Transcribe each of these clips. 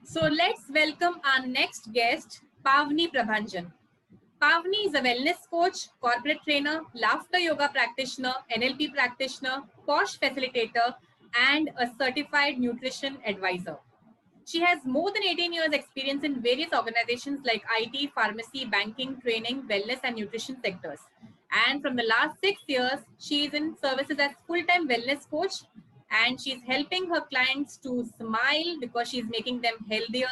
So let's welcome our next guest, Pavni Prabhanjan. Pavni is a wellness coach, corporate trainer, laughter yoga practitioner, NLP practitioner, POSH facilitator, and a certified nutrition advisor. She has more than 18 years experience in various organizations like IT, pharmacy, banking, training, wellness, and nutrition sectors. And from the last 6 years, she is in services as full-time wellness coach, and she's helping her clients to smile because she's making them healthier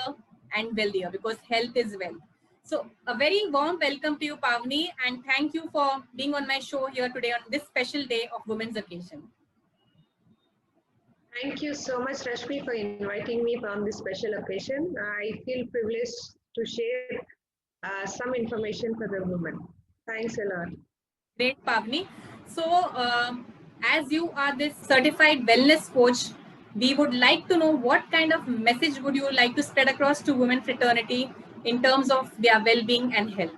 and wealthier, because health is wealth. So a very warm welcome to you, Pavni, and thank you for being on my show here today on this special day of Women's Occasion. Thank you so much, Rashmi, for inviting me on this special occasion. I feel privileged to share some information for the women. Thanks a lot. Great, Pavni. So, as you are this certified wellness coach, we would like to know what kind of message would you like to spread across to women fraternity in terms of their well-being and health?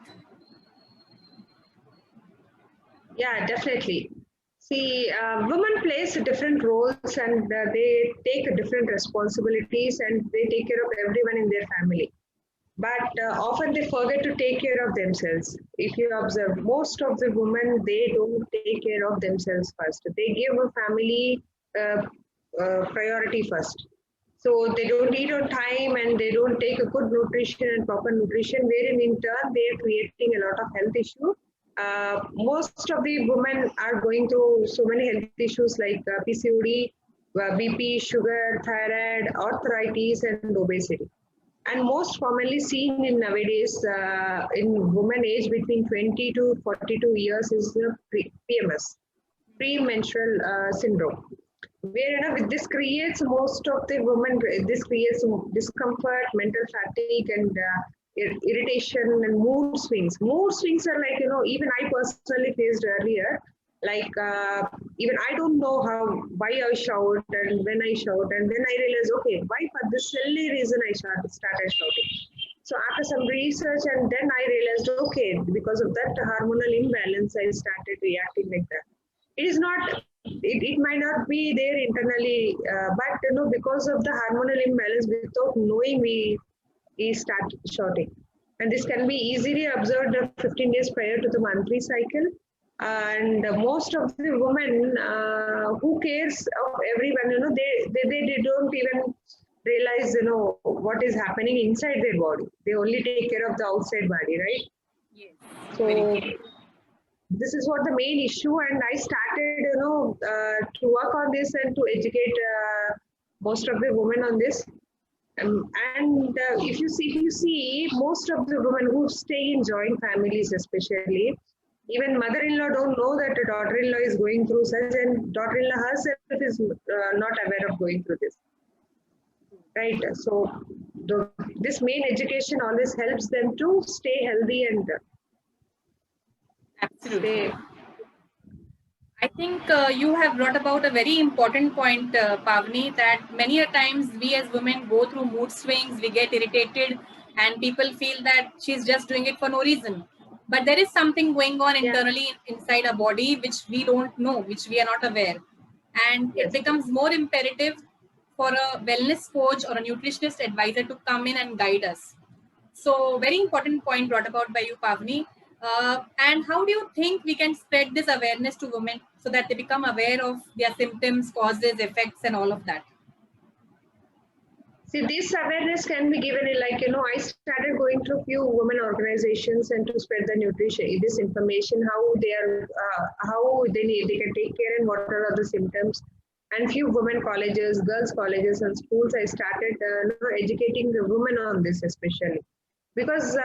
Yeah, definitely. See, women plays different roles and they take different responsibilities and they take care of everyone in their family. But often they forget to take care of themselves. If you observe, most of the women, they don't take care of themselves first. They give a family uh, priority first. So they don't eat on time and they don't take a good nutrition and proper nutrition, wherein in turn they are creating a lot of health issue. Most of the women are going through so many health issues like PCOD, BP, sugar, thyroid, arthritis, and obesity. And most commonly seen in nowadays in women age between 20 to 42 years is the PMS, premenstrual syndrome, where this creates most of the women, this creates discomfort, mental fatigue, and irritation and mood swings. Mood swings are like, even I personally faced earlier, like even I don't know how, why I shout and when I shout, and then I realize, okay, why for this silly reason I started shouting. So after some research, and then I realized, okay, because of that hormonal imbalance I started reacting like that. It is not, it might not be there internally, but because of the hormonal imbalance, without knowing, we start shorting. And this can be easily observed 15 days prior to the monthly cycle. And most of the women who cares of everyone, they don't even realize, what is happening inside their body. They only take care of the outside body, right? Yes. So this is what the main issue, and I started, to work on this and to educate most of the women on this. And if you see, most of the women who stay in joint families, especially, even mother-in-law don't know that a daughter-in-law is going through such, and daughter-in-law herself is not aware of going through this. Right. So this main education always helps them to stay healthy and Absolutely. stay. I think you have brought about a very important point, Pavni, that many a times we as women go through mood swings, we get irritated, and people feel that she's just doing it for no reason. But there is something going on Yeah. internally inside our body which we don't know, which we are not aware. And it Yes. becomes more imperative for a wellness coach or a nutritionist advisor to come in and guide us. So, very important point brought about by you, Pavni. And how do you think we can spread this awareness to women so that they become aware of their symptoms, causes, effects, and all of that? See, this awareness can be given in, like, I started going through few women organizations and to spread the nutrition, this information, how they can take care and what are the symptoms. And few women colleges, girls colleges and schools, I started educating the women on this especially. Because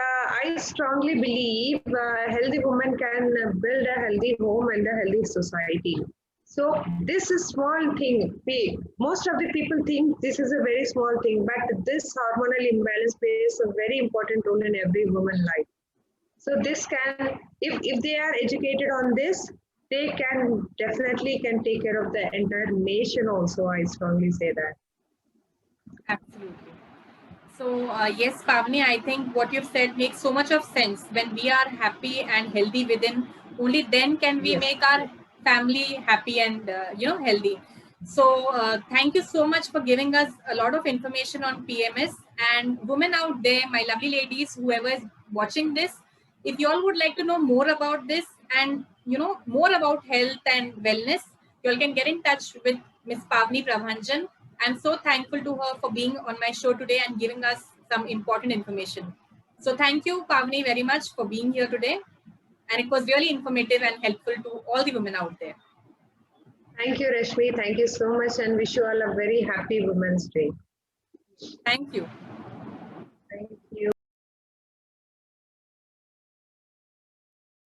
I strongly believe a healthy woman can build a healthy home and a healthy society. So this is small thing. Most of the people think this is a very small thing, but this hormonal imbalance plays a very important role in every woman's life. So this can, if they are educated on this, they can definitely can take care of the entire nation also. I strongly say that. Absolutely. So, yes, Pavni, I think what you've said makes so much of sense. When we are happy and healthy within, only then can we Yes. make our family happy and healthy. So, thank you so much for giving us a lot of information on PMS. And women out there, my lovely ladies, whoever is watching this, if you all would like to know more about this and more about health and wellness, you all can get in touch with Miss Pavni Prabhanjan. I'm so thankful to her for being on my show today and giving us some important information. So thank you, Pavni, very much for being here today. And it was really informative and helpful to all the women out there. Thank you, Rashmi. Thank you so much, and wish you all a very happy Women's Day. Thank you.